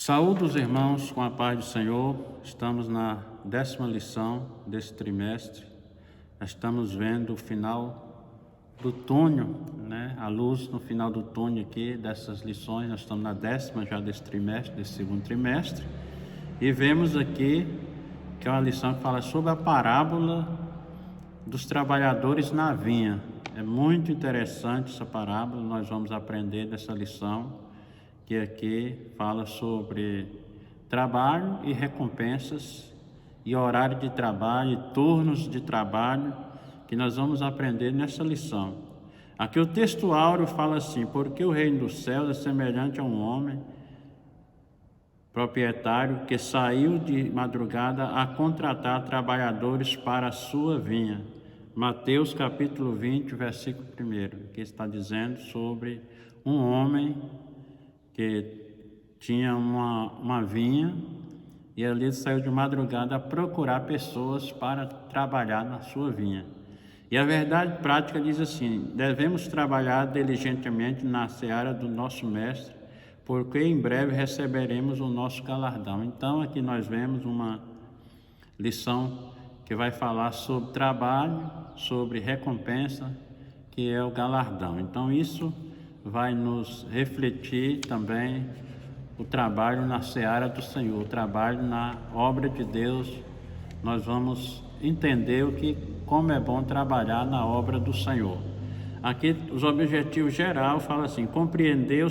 Saúdo os irmãos com a paz do Senhor. Estamos na 10ª lição desse trimestre. Estamos vendo o final do túnel, a luz no final do túnel aqui dessas lições. Nós estamos na 10ª já desse trimestre, desse segundo trimestre. E vemos aqui que é uma lição que fala sobre a parábola dos trabalhadores na vinha. É muito interessante essa parábola, nós vamos aprender dessa lição, que aqui fala sobre trabalho e recompensas, e horário de trabalho, e turnos de trabalho, que nós vamos aprender nessa lição. Aqui o texto áureo fala assim: porque o reino dos céus é semelhante a um homem proprietário que saiu de madrugada a contratar trabalhadores para a sua vinha. Mateus capítulo 20, versículo 1, que está dizendo sobre um homem que tinha uma vinha, e ali ele saiu de madrugada a procurar pessoas para trabalhar na sua vinha. E a verdade prática diz assim: devemos trabalhar diligentemente na seara do nosso mestre, porque em breve receberemos o nosso galardão. Então aqui nós vemos uma lição que vai falar sobre trabalho, sobre recompensa, que é o galardão. Então isso vai nos refletir também o trabalho na seara do Senhor, o trabalho na obra de Deus. Nós vamos entender como é bom trabalhar na obra do Senhor. Aqui os objetivos gerais falam assim: compreender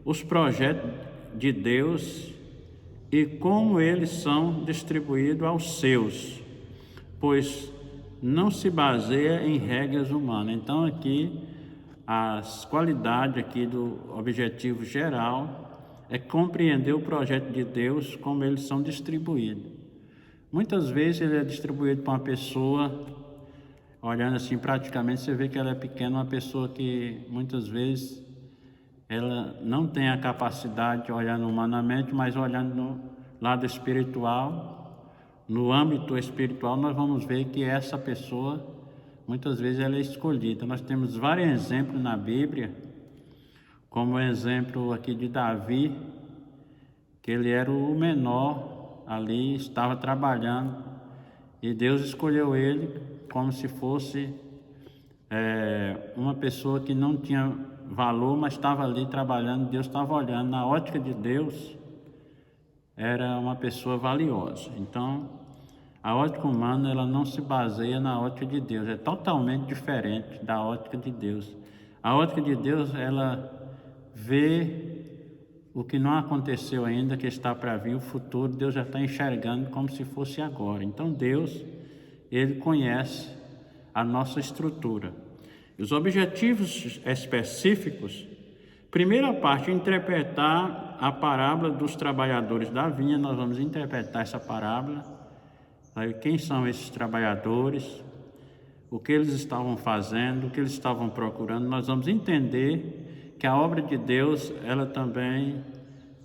os projetos de Deus e como eles são distribuídos aos seus, pois não se baseia em regras humanas. Então aqui as qualidades aqui do objetivo geral é compreender o projeto de Deus, como eles são distribuídos. Muitas vezes ele é distribuído para uma pessoa, olhando assim, praticamente você vê que ela é pequena, uma pessoa que muitas vezes ela não tem a capacidade de olhar humanamente, mas olhando no lado espiritual, no âmbito espiritual, nós vamos ver que essa pessoa, muitas vezes ela é escolhida. Nós temos vários exemplos na Bíblia, como o exemplo aqui de Davi, que ele era o menor ali, estava trabalhando, e Deus escolheu ele como se fosse uma pessoa que não tinha valor, mas estava ali trabalhando. Deus estava olhando, na ótica de Deus, era uma pessoa valiosa. Então, a ótica humana, ela não se baseia na ótica de Deus, é totalmente diferente da ótica de Deus. A ótica de Deus, ela vê o que não aconteceu ainda, que está para vir, o futuro. Deus já está enxergando como se fosse agora. Então Deus, ele conhece a nossa estrutura. Os objetivos específicos: primeira parte, interpretar a parábola dos trabalhadores da vinha. Nós vamos interpretar essa parábola. Quem são esses trabalhadores, o que eles estavam fazendo, o que eles estavam procurando. Nós vamos entender que a obra de Deus,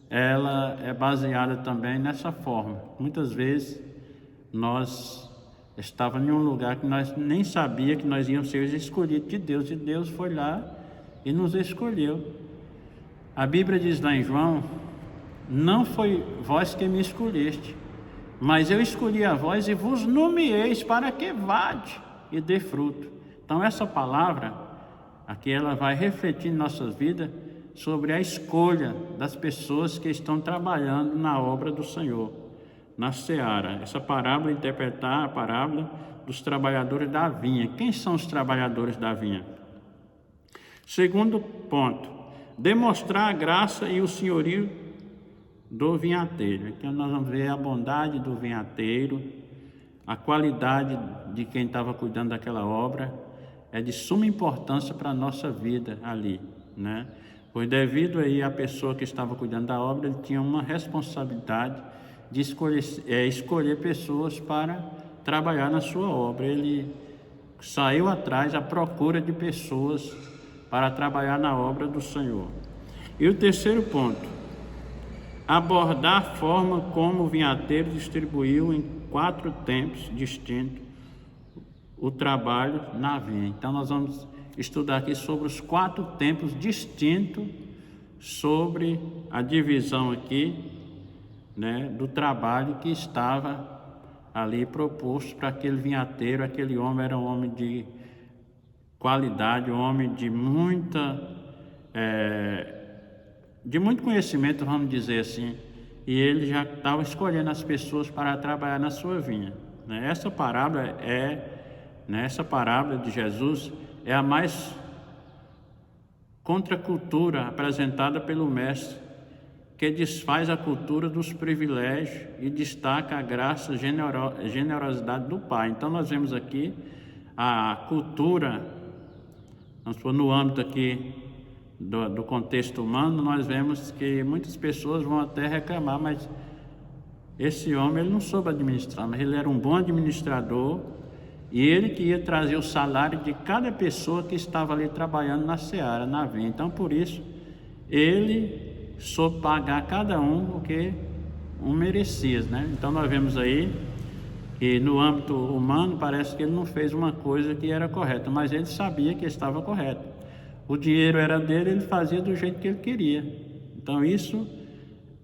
ela é baseada também nessa forma. Muitas vezes nós estávamos em um lugar que nós nem sabíamos que nós íamos ser escolhidos de Deus, e Deus foi lá e nos escolheu. A Bíblia diz lá em João: não foi vós que me escolheste, mas eu escolhi a vós e vos nomeeis para que vade e dê fruto. Então essa palavra aqui, ela vai refletir em nossas vidas sobre a escolha das pessoas que estão trabalhando na obra do Senhor, na seara. Essa parábola, interpretar a parábola dos trabalhadores da vinha. Quem são os trabalhadores da vinha? Segundo ponto, demonstrar a graça e o senhorio do vinhateiro. Então nós vamos ver a bondade do vinhateiro, a qualidade de quem estava cuidando daquela obra. É de suma importância para a nossa vida ali, Pois devido aí à pessoa que estava cuidando da obra, ele tinha uma responsabilidade de escolher pessoas para trabalhar na sua obra. Ele saiu atrás à procura de pessoas para trabalhar na obra do Senhor. E o terceiro ponto, abordar a forma como o vinhateiro distribuiu em 4 tempos distintos o trabalho na vinha. Então nós vamos estudar aqui sobre os 4 tempos distintos, sobre a divisão aqui né, do trabalho que estava ali proposto para aquele vinhateiro. Aquele homem era um homem de qualidade, um homem de muito conhecimento, vamos dizer assim, e ele já estava escolhendo as pessoas para trabalhar na sua vinha, né? Essa parábola de Jesus é a mais contracultura apresentada pelo mestre, que desfaz a cultura dos privilégios e destaca a graça e generosidade do Pai. Então nós vemos aqui a cultura, vamos supor, no âmbito aqui do contexto humano, nós vemos que muitas pessoas vão até reclamar, mas esse homem ele não soube administrar, mas ele era um bom administrador, e ele que ia trazer o salário de cada pessoa que estava ali trabalhando na seara, na vinha. Então por isso ele soube pagar cada um o que um merecia, né? Então nós vemos aí que no âmbito humano parece que ele não fez uma coisa que era correta, mas ele sabia que estava correto. O dinheiro era dele, ele fazia do jeito que ele queria. Então isso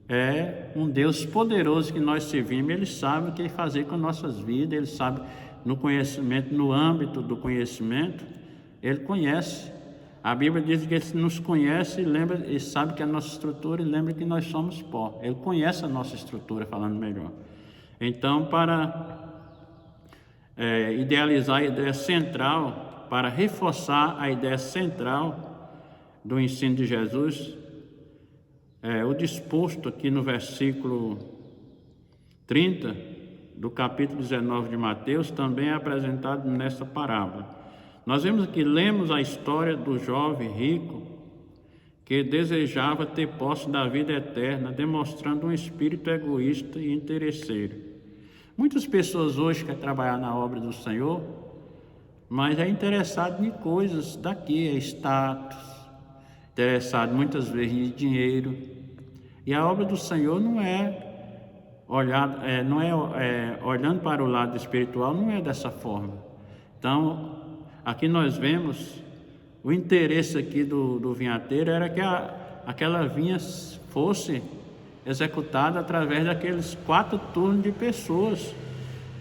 é um Deus poderoso que nós servimos. Ele sabe o que fazer com nossas vidas, ele sabe no conhecimento, no âmbito do conhecimento, ele conhece. A Bíblia diz que ele nos conhece e lembra, ele sabe que é a nossa estrutura e lembra que nós somos pó. Ele conhece a nossa estrutura, falando melhor. Então, para idealizar a ideia central, para reforçar a ideia central do ensino de Jesus, o disposto aqui no versículo 30 do capítulo 19 de Mateus também é apresentado nessa parábola. Nós vemos que lemos a história do jovem rico que desejava ter posse da vida eterna, demonstrando um espírito egoísta e interesseiro. Muitas pessoas hoje querem trabalhar na obra do Senhor, mas é interessado em coisas daqui, status, interessado muitas vezes em dinheiro. E a obra do Senhor não olhando para o lado espiritual, não é dessa forma. Então, aqui nós vemos o interesse aqui do vinhateiro era que aquela vinha fosse executada através daqueles 4 turnos de pessoas.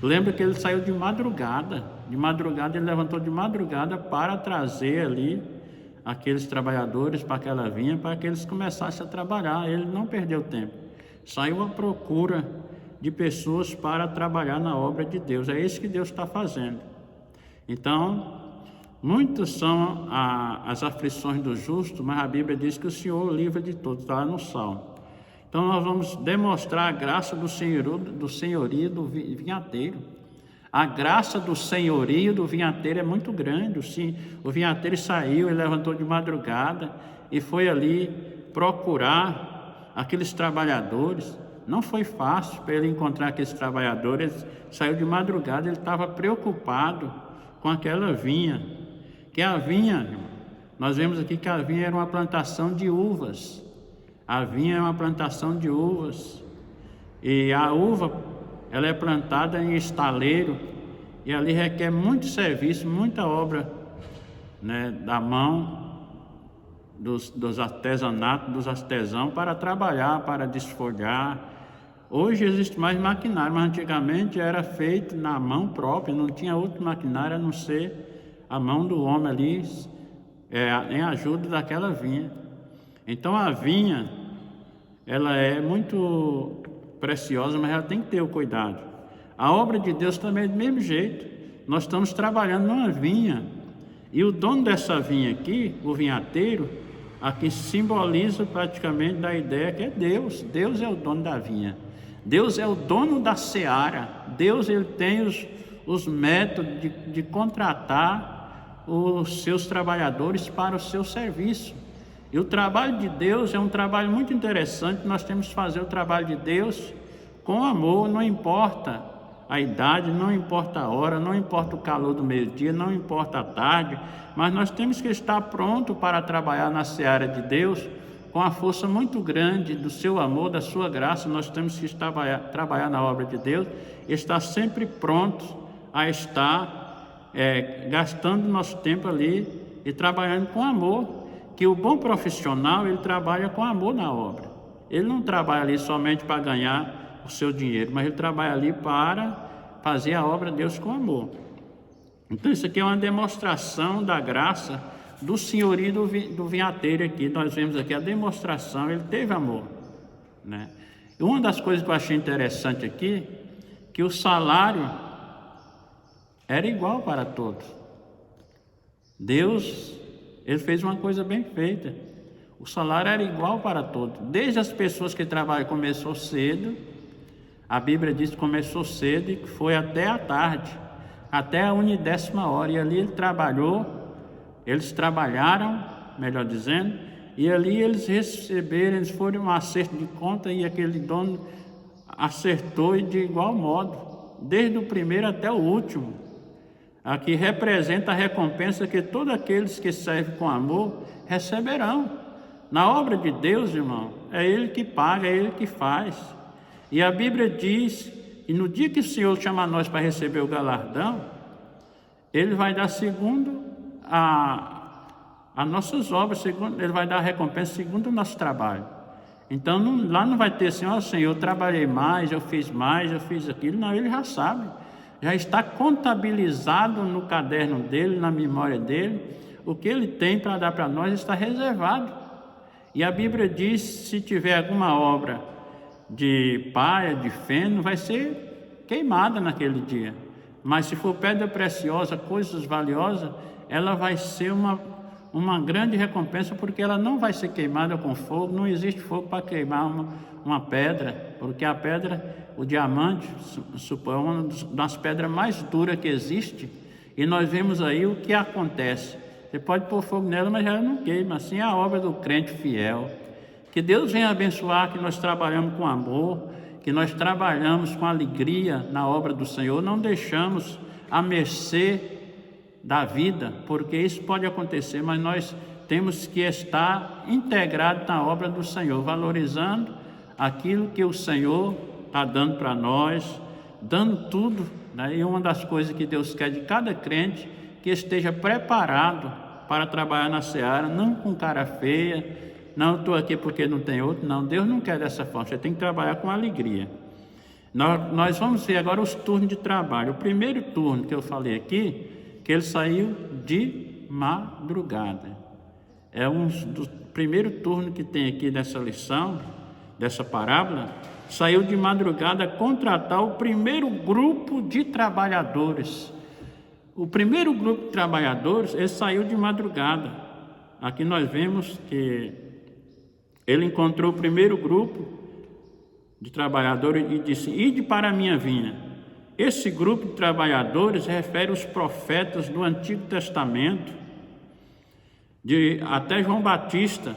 Lembra que ele saiu de madrugada ele levantou de madrugada para trazer ali aqueles trabalhadores para aquela vinha, para que eles começassem a trabalhar. Ele não perdeu tempo, saiu à procura de pessoas para trabalhar na obra de Deus. É isso que Deus está fazendo. Então, muitas são as aflições do justo, mas a Bíblia diz que o Senhor o livra de todos, está lá no Salmo. Então nós vamos demonstrar a graça do senhorio do vinhateiro. A graça do senhorio do vinhateiro é muito grande. O vinhateiro saiu e levantou de madrugada e foi ali procurar aqueles trabalhadores. Não foi fácil para ele encontrar aqueles trabalhadores. Ele saiu de madrugada, ele estava preocupado com aquela vinha. Que a vinha, nós vemos aqui que a vinha era uma plantação de uvas. A vinha é uma plantação de uvas. E a uva, ela é plantada em estaleiro. E ali requer muito serviço, muita obra, né, da mão dos artesanatos, dos artesãos, para trabalhar, para desfolhar. Hoje existe mais maquinário, mas antigamente era feito na mão própria, não tinha outro maquinário a não ser a mão do homem ali, em ajuda daquela vinha. Então a vinha, ela é muito preciosa, mas ela tem que ter o cuidado. A obra de Deus também é do mesmo jeito. Nós estamos trabalhando numa vinha, e o dono dessa vinha aqui, o vinhateiro, aqui simboliza praticamente da ideia que é Deus. Deus é o dono da vinha. Deus é o dono da seara. Deus, ele tem os métodos de contratar os seus trabalhadores para o seu serviço. E o trabalho de Deus é um trabalho muito interessante. Nós temos que fazer o trabalho de Deus com amor, não importa a idade, não importa a hora, não importa o calor do meio-dia, não importa a tarde, mas nós temos que estar pronto para trabalhar na seara de Deus com a força muito grande do seu amor, da sua graça. Nós temos que trabalhar na obra de Deus, estar sempre prontos a estar gastando nosso tempo ali e trabalhando com amor. Que o bom profissional, ele trabalha com amor na obra. Ele não trabalha ali somente para ganhar o seu dinheiro, mas ele trabalha ali para fazer a obra de Deus com amor. Então isso aqui é uma demonstração da graça do senhorio do vinhateiro aqui. Nós vemos aqui a demonstração, ele teve amor, né? E uma das coisas que eu achei interessante aqui, que o salário era igual para todos. Deus, ele fez uma coisa bem feita. O salário era igual para todos. Desde as pessoas que trabalham, começou cedo. A Bíblia diz que começou cedo e foi até a tarde, até a 1h10. E ali ele trabalhou, eles trabalharam, melhor dizendo, e ali eles receberam, eles foram um acerto de conta e aquele dono acertou de igual modo, desde o primeiro até o último. Aqui representa a recompensa que todos aqueles que servem com amor receberão. Na obra de Deus, irmão, é Ele que paga, é Ele que faz. E a Bíblia diz, e no dia que o Senhor chama nós para receber o galardão, Ele vai dar segundo as nossas obras, segundo, Ele vai dar a recompensa segundo o nosso trabalho. Então lá não vai ter assim, ó Senhor, eu trabalhei mais, eu fiz aquilo. Não, Ele já sabe, já está contabilizado no caderno dele, na memória dele. O que Ele tem para dar para nós está reservado. E a Bíblia diz, se tiver alguma obra de palha, de feno, vai ser queimada naquele dia. Mas se for pedra preciosa, coisas valiosas, ela vai ser uma grande recompensa, porque ela não vai ser queimada com fogo. Não existe fogo para queimar uma pedra, porque a pedra, o diamante, é uma das pedras mais duras que existe. E nós vemos aí o que acontece. Você pode pôr fogo nela, mas ela não queima. Assim é a obra do crente fiel. Que Deus venha abençoar, que nós trabalhamos com amor, que nós trabalhamos com alegria na obra do Senhor, não deixamos à mercê da vida, porque isso pode acontecer, mas nós temos que estar integrados na obra do Senhor, valorizando aquilo que o Senhor está dando para nós, dando tudo, né? E uma das coisas que Deus quer de cada crente, que esteja preparado para trabalhar na seara, não com cara feia, não estou aqui porque não tem outro, não. Deus não quer dessa forma, você tem que trabalhar com alegria. Nós vamos ver agora os turnos de trabalho. O primeiro turno que eu falei aqui, que ele saiu de madrugada. É um dos primeiros turnos que tem aqui nessa lição, dessa parábola. Saiu de madrugada a contratar o primeiro grupo de trabalhadores. O primeiro grupo de trabalhadores, ele saiu de madrugada. Aqui nós vemos que ele encontrou o primeiro grupo de trabalhadores e disse: ide para a minha vinha. Esse grupo de trabalhadores refere os profetas do Antigo Testamento, até João Batista.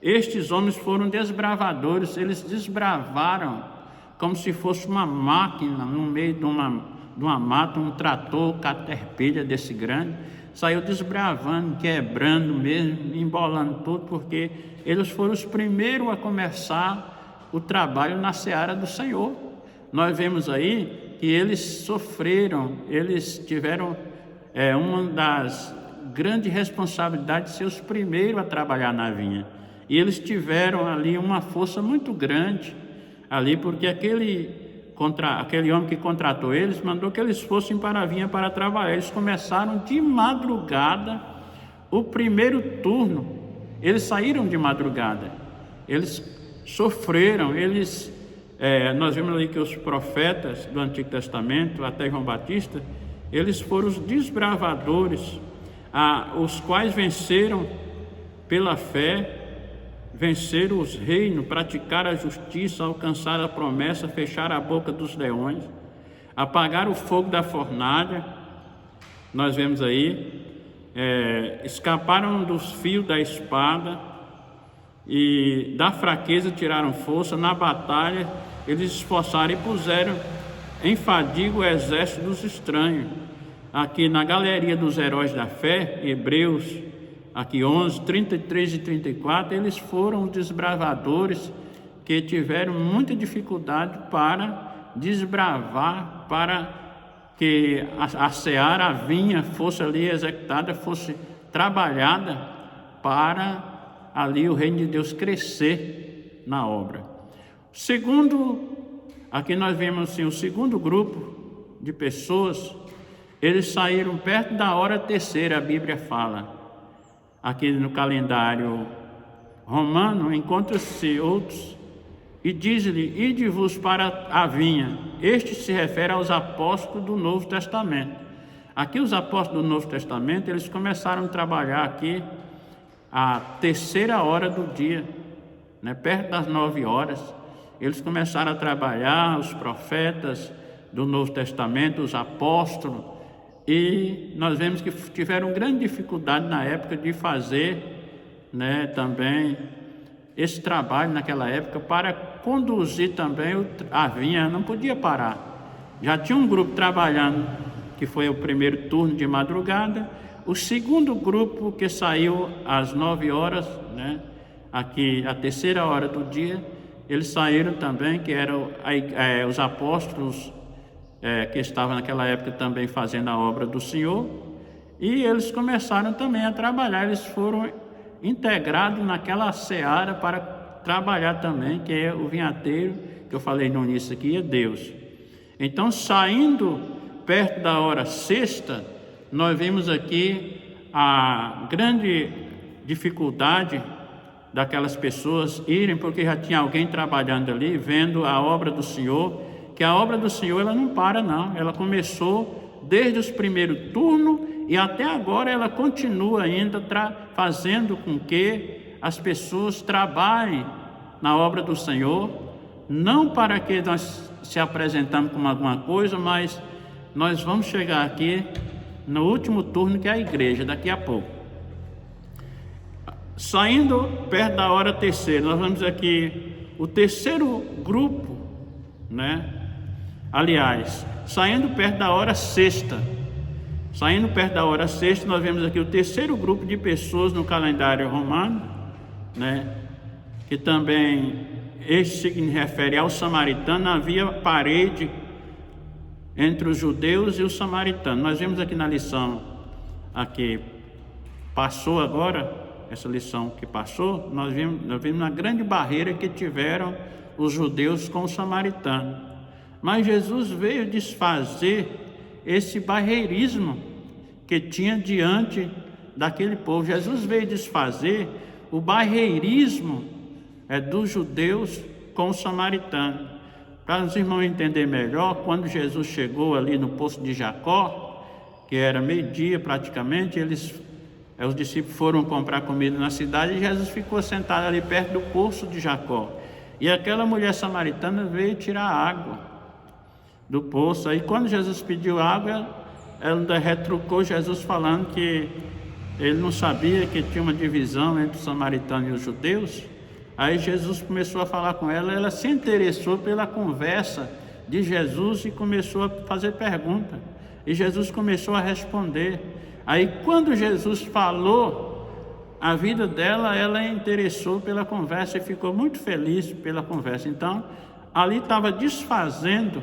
Estes homens foram desbravadores, eles desbravaram como se fosse uma máquina no meio de uma mata, um trator, caterpillar desse grande, saiu desbravando, quebrando mesmo, embolando tudo, porque eles foram os primeiros a começar o trabalho na seara do Senhor. Nós vemos aí que eles sofreram, eles tiveram uma das grandes responsabilidades de ser os primeiros a trabalhar na vinha. E eles tiveram ali uma força muito grande, ali, porque aquele homem que contratou eles, mandou que eles fossem para a vinha para trabalhar. Eles começaram de madrugada, o primeiro turno, eles saíram de madrugada, eles sofreram, nós vemos ali que os profetas do Antigo Testamento, até João Batista, eles foram os desbravadores, os quais venceram pela fé, venceram os reinos, praticar a justiça, alcançar a promessa, fechar a boca dos leões, apagar o fogo da fornalha. Nós vemos aí, escaparam dos fios da espada e da fraqueza tiraram força. Na batalha eles esforçaram e puseram em fadiga o exército dos estranhos. Aqui na galeria dos heróis da fé, Hebreus aqui 11, 33 e 34, eles foram os desbravadores que tiveram muita dificuldade para desbravar, para que a seara, a vinha, fosse ali executada, fosse trabalhada, para ali o reino de Deus crescer na obra. Segundo aqui nós vemos assim, o segundo grupo de pessoas, eles saíram perto da hora terceira, a Bíblia fala. Aqui no calendário romano, encontra-se outros, e diz-lhe: ide-vos para a vinha. Este se refere aos apóstolos do Novo Testamento. Aqui os apóstolos do Novo Testamento, eles começaram a trabalhar aqui a terceira hora do dia, né? Perto das 9 horas. Eles começaram a trabalhar, os profetas do Novo Testamento, os apóstolos, e nós vemos que tiveram grande dificuldade na época de fazer, né, também esse trabalho naquela época para conduzir também a vinha, não podia parar. Já tinha um grupo trabalhando, que foi o primeiro turno de madrugada, o segundo grupo que saiu às 9 horas, né, aqui a terceira hora do dia, eles saíram também, que eram os apóstolos que estavam naquela época também fazendo a obra do Senhor, e eles começaram também a trabalhar, eles foram integrados naquela seara para trabalhar também, que é o vinhateiro, que eu falei no início aqui, é Deus. Então, saindo perto da hora sexta, nós vimos aqui a grande dificuldade daquelas pessoas irem, porque já tinha alguém trabalhando ali, vendo a obra do Senhor, que a obra do Senhor ela não para não, ela começou desde os primeiros turnos e até agora ela continua ainda fazendo com que as pessoas trabalhem na obra do Senhor, não para que nós se apresentamos como alguma coisa, mas nós vamos chegar aqui no último turno, que é a igreja, daqui a pouco. Saindo perto da hora terceira, nós vamos aqui o terceiro grupo, né? Aliás, saindo perto da hora sexta, nós vemos aqui o terceiro grupo de pessoas no calendário romano, né? Que também este se refere ao samaritano. Havia parede entre os judeus e os samaritanos. Nós vimos aqui na lição, aqui passou agora, essa lição que passou, nós vimos a grande barreira que tiveram os judeus com os samaritanos. Mas Jesus veio desfazer esse barreirismo que tinha diante daquele povo. Jesus veio desfazer o barreirismo dos judeus com os samaritanos. Para os irmãos entenderem melhor, quando Jesus chegou ali no poço de Jacó, que era meio-dia praticamente, os discípulos foram comprar comida na cidade e Jesus ficou sentado ali perto do poço de Jacó. E aquela mulher samaritana veio tirar água do poço. Aí quando Jesus pediu água, ela ainda retrucou Jesus falando que ele não sabia que tinha uma divisão entre os samaritanos e os judeus. Aí Jesus começou a falar com ela, ela se interessou pela conversa de Jesus e começou a fazer perguntas. E Jesus começou a responder. Aí quando Jesus falou, a vida dela, ela interessou pela conversa e ficou muito feliz pela conversa. Então, ali estava desfazendo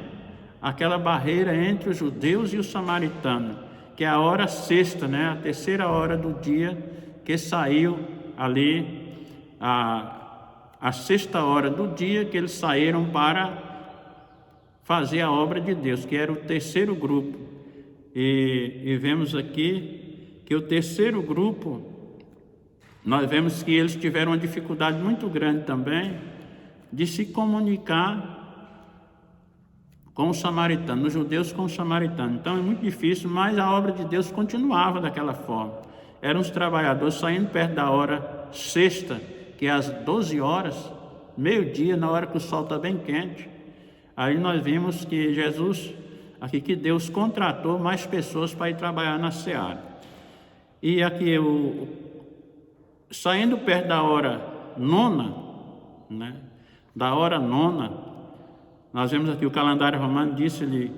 aquela barreira entre os judeus e os samaritanos, que é a hora sexta, né? A terceira hora do dia, que saiu ali, a sexta hora do dia, que eles saíram para fazer a obra de Deus, que era o terceiro grupo. E vemos aqui que o terceiro grupo, nós vemos que eles tiveram uma dificuldade muito grande também de se comunicar com os samaritanos, os judeus com os samaritanos. Então é muito difícil, mas a obra de Deus continuava daquela forma. Eram os trabalhadores saindo perto da hora sexta, que é às 12 horas, meio-dia, na hora que o sol está bem quente. Aí nós vimos que Jesus, aqui que Deus contratou mais pessoas para ir trabalhar na seara. E aqui, saindo perto da hora nona, né? Da hora nona, nós vemos aqui o calendário romano, disse-lhe,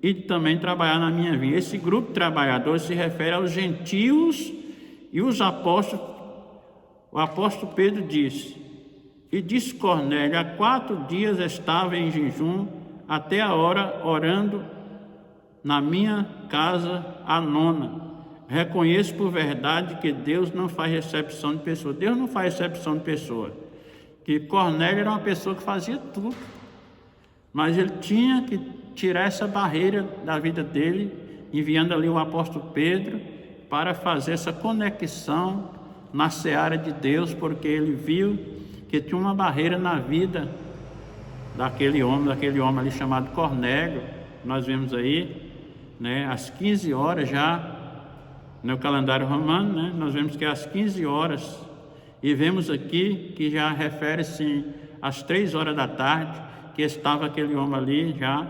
e também trabalhar na minha vinha. Esse grupo de trabalhadores se refere aos gentios e os apóstolos. O apóstolo Pedro disse, e disse Cornélio, há 4 dias estava em jejum, até a hora orando na minha casa a nona. Reconheço por verdade que Deus não faz recepção de pessoa. Deus não faz recepção de pessoa. Que Cornélio era uma pessoa que fazia tudo. mas ele tinha que tirar essa barreira da vida dele, enviando ali o apóstolo Pedro para fazer essa conexão na seara de Deus, porque ele viu que tinha uma barreira na vida daquele homem ali chamado Cornélio. Nós vemos aí, né, às 15 horas já, no calendário romano, né, nós vemos que é às 15 horas, e vemos aqui que já refere-se às 3 horas da tarde, que estava aquele homem ali já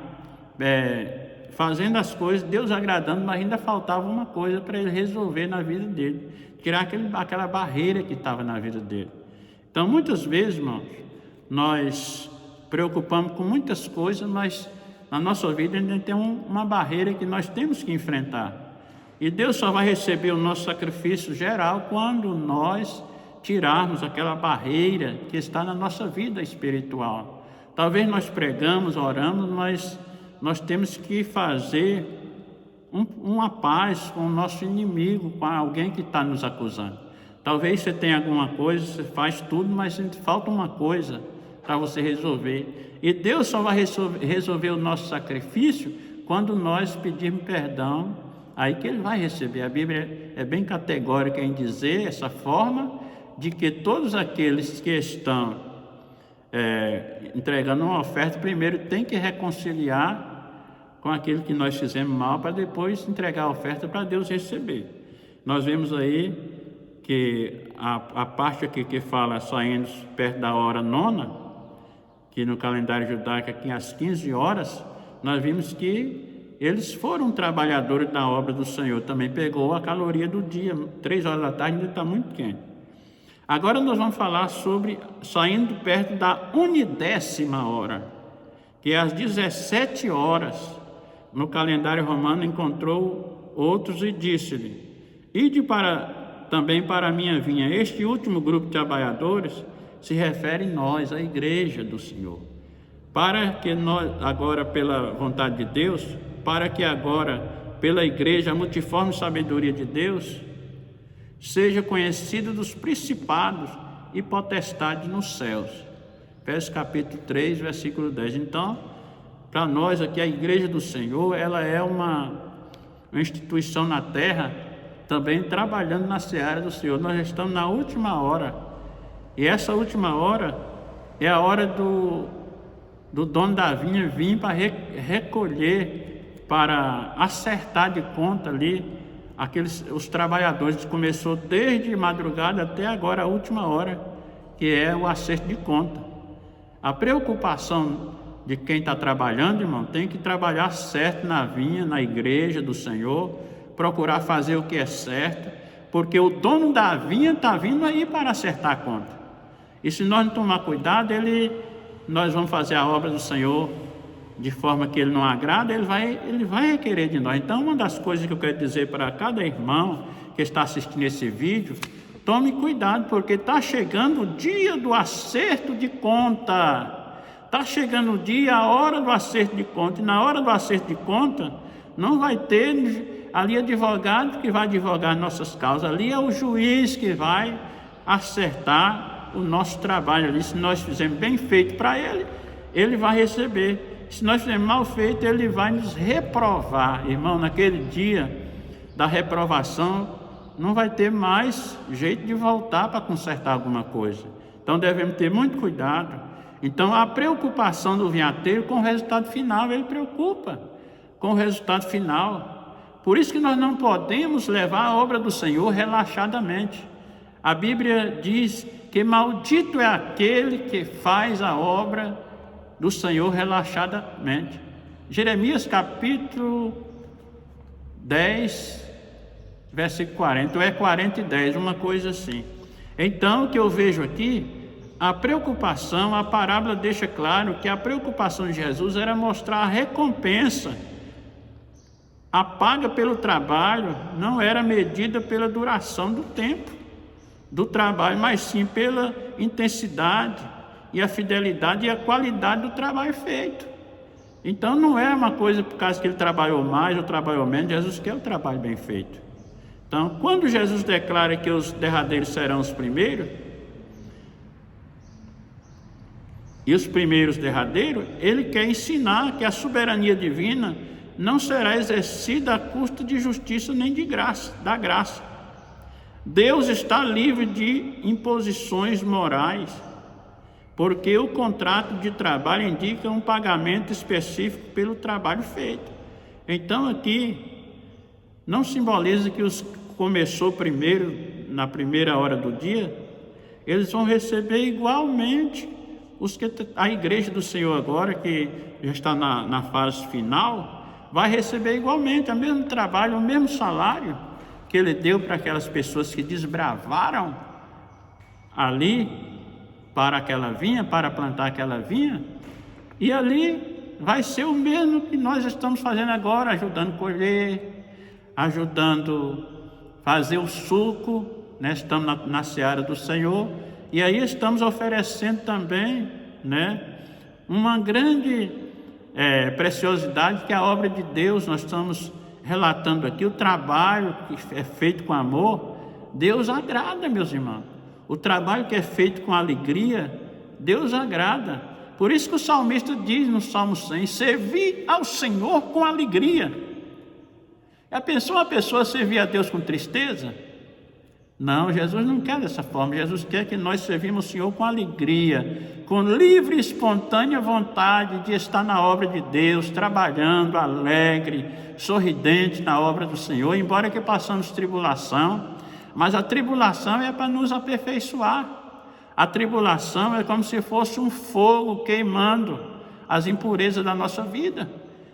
fazendo as coisas, Deus agradando, mas ainda faltava uma coisa para ele resolver na vida dele, tirar aquela barreira que estava na vida dele. Então, muitas vezes, irmãos, nós preocupamos com muitas coisas, mas na nossa vida ainda tem uma barreira que nós temos que enfrentar. E Deus só vai receber o nosso sacrifício geral quando nós tirarmos aquela barreira que está na nossa vida espiritual. Talvez nós pregamos, oramos, mas nós temos que fazer uma paz com o nosso inimigo, com alguém que está nos acusando. Talvez você tenha alguma coisa, você faz tudo, mas falta uma coisa para você resolver. E Deus só vai resolver o nosso sacrifício quando nós pedirmos perdão, aí que Ele vai receber. A Bíblia é bem categórica em dizer essa forma de que todos aqueles que estão entregando uma oferta, primeiro tem que reconciliar com aquilo que nós fizemos mal, para depois entregar a oferta para Deus receber. Nós vemos aí que a parte aqui que fala saindo perto da hora 9, que no calendário judaico aqui às 15 horas, nós vimos que eles foram trabalhadores da obra do Senhor, também pegou a caloria do dia, 3 horas da tarde ainda está muito quente. Agora nós vamos falar sobre saindo perto da 11ª hora, que é às 17 horas, no calendário romano, encontrou outros e disse-lhe: ide também para a minha vinha. Este último grupo de trabalhadores se refere a nós, a igreja do Senhor, para que nós, agora pela vontade de Deus, para que agora pela igreja, a multiforme sabedoria de Deus, seja conhecido dos principados e potestades nos céus. Efésios capítulo 3, versículo 10. Então, para nós aqui, a igreja do Senhor, ela é uma instituição na terra, também trabalhando na seara do Senhor. Nós estamos na última hora, e essa última hora é a hora do dono da vinha vir para recolher, para acertar de conta ali os trabalhadores. Começou desde madrugada até agora a última hora, que é o acerto de conta. A preocupação de quem está trabalhando, irmão, tem que trabalhar certo na vinha, na igreja do Senhor, procurar fazer o que é certo, porque o dono da vinha está vindo aí para acertar a conta. E se nós não tomar cuidado, nós vamos fazer a obra do Senhor de forma que Ele não agrada, Ele vai requerer de nós. Então, uma das coisas que eu quero dizer para cada irmão que está assistindo esse vídeo, tome cuidado, porque está chegando o dia do acerto de conta. Está chegando o dia, a hora do acerto de conta. E na hora do acerto de conta, não vai ter ali advogado que vai advogar nossas causas. Ali é o juiz que vai acertar o nosso trabalho ali. Se nós fizermos bem feito para Ele, Ele vai receber. Se nós fizermos mal feito, Ele vai nos reprovar. Irmão, naquele dia da reprovação, não vai ter mais jeito de voltar para consertar alguma coisa. Então devemos ter muito cuidado. Então a preocupação do vinhateiro com o resultado final, ele preocupa com o resultado final. Por isso que nós não podemos levar a obra do Senhor relaxadamente. A Bíblia diz que maldito é aquele que faz a obra do Senhor relaxadamente. Jeremias capítulo 10, versículo 40, ou é 40 e 10, uma coisa assim. Então, o que eu vejo aqui, a preocupação, a parábola deixa claro que a preocupação de Jesus era mostrar a recompensa. A paga pelo trabalho não era medida pela duração do tempo do trabalho, mas sim pela intensidade e a fidelidade e a qualidade do trabalho feito. Então não é uma coisa por causa que ele trabalhou mais ou trabalhou menos. Jesus quer o trabalho bem feito. Então, quando Jesus declara que os derradeiros serão os primeiros, e os primeiros derradeiros, ele quer ensinar que a soberania divina não será exercida à custa de justiça nem de graça, da graça. Deus está livre de imposições morais, porque o contrato de trabalho indica um pagamento específico pelo trabalho feito. Então aqui não simboliza que os que começou primeiro, na primeira hora do dia, eles vão receber igualmente os que a igreja do Senhor agora, que já está na fase final, vai receber igualmente o mesmo trabalho, o mesmo salário que ele deu para aquelas pessoas que desbravaram ali para aquela vinha, para plantar aquela vinha, e ali vai ser o mesmo que nós estamos fazendo agora, ajudando a colher, ajudando a fazer o suco, né? Estamos na seara do Senhor, e aí estamos oferecendo também, né, uma grande preciosidade, que é a obra de Deus. Nós estamos relatando aqui o trabalho que é feito com amor. Deus agrada, meus irmãos. O trabalho que é feito com alegria, Deus agrada. Por isso que o salmista diz no Salmo 100, servir ao Senhor com alegria. Já pensou uma pessoa servir a Deus com tristeza? Não, Jesus não quer dessa forma. Jesus quer que nós servimos o Senhor com alegria, com livre e espontânea vontade de estar na obra de Deus, trabalhando alegre, sorridente na obra do Senhor, embora que passamos tribulação, mas a tribulação é para nos aperfeiçoar. A tribulação é como se fosse um fogo queimando as impurezas da nossa vida.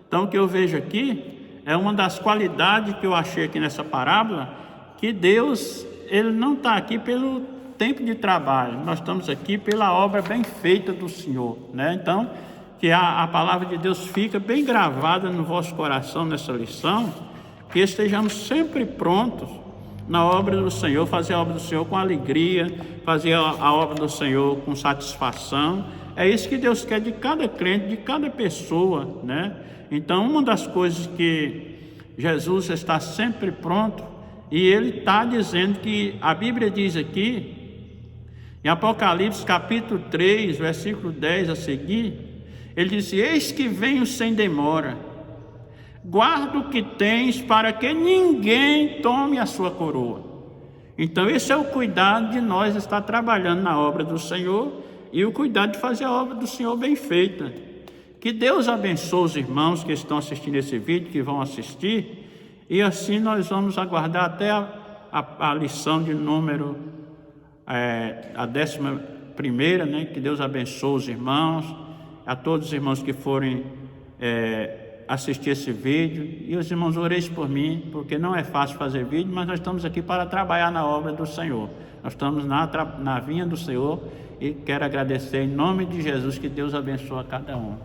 Então o que eu vejo aqui é uma das qualidades que eu achei aqui nessa parábola, que Deus, ele não está aqui pelo tempo de trabalho, nós estamos aqui pela obra bem feita do Senhor, né? Então, que a palavra de Deus fica bem gravada no vosso coração nessa lição, que estejamos sempre prontos na obra do Senhor, fazer a obra do Senhor com alegria, fazer a obra do Senhor com satisfação. É isso que Deus quer de cada crente, de cada pessoa, né? Então, uma das coisas que Jesus está sempre pronto, e ele está dizendo que a Bíblia diz aqui, em Apocalipse capítulo 3, versículo 10 a seguir, ele diz: eis que venho sem demora, guarda o que tens para que ninguém tome a sua coroa. Então esse é o cuidado de nós estar trabalhando na obra do Senhor, e o cuidado de fazer a obra do Senhor bem feita. Que Deus abençoe os irmãos que estão assistindo esse vídeo, que vão assistir, e assim nós vamos aguardar até a lição de número, a 11ª, né? Que Deus abençoe os irmãos, a todos os irmãos que forem assistir esse vídeo, e os irmãos orem por mim, porque não é fácil fazer vídeo, mas nós estamos aqui para trabalhar na obra do Senhor. Nós estamos na vinha do Senhor, e quero agradecer em nome de Jesus. Que Deus abençoe a cada um.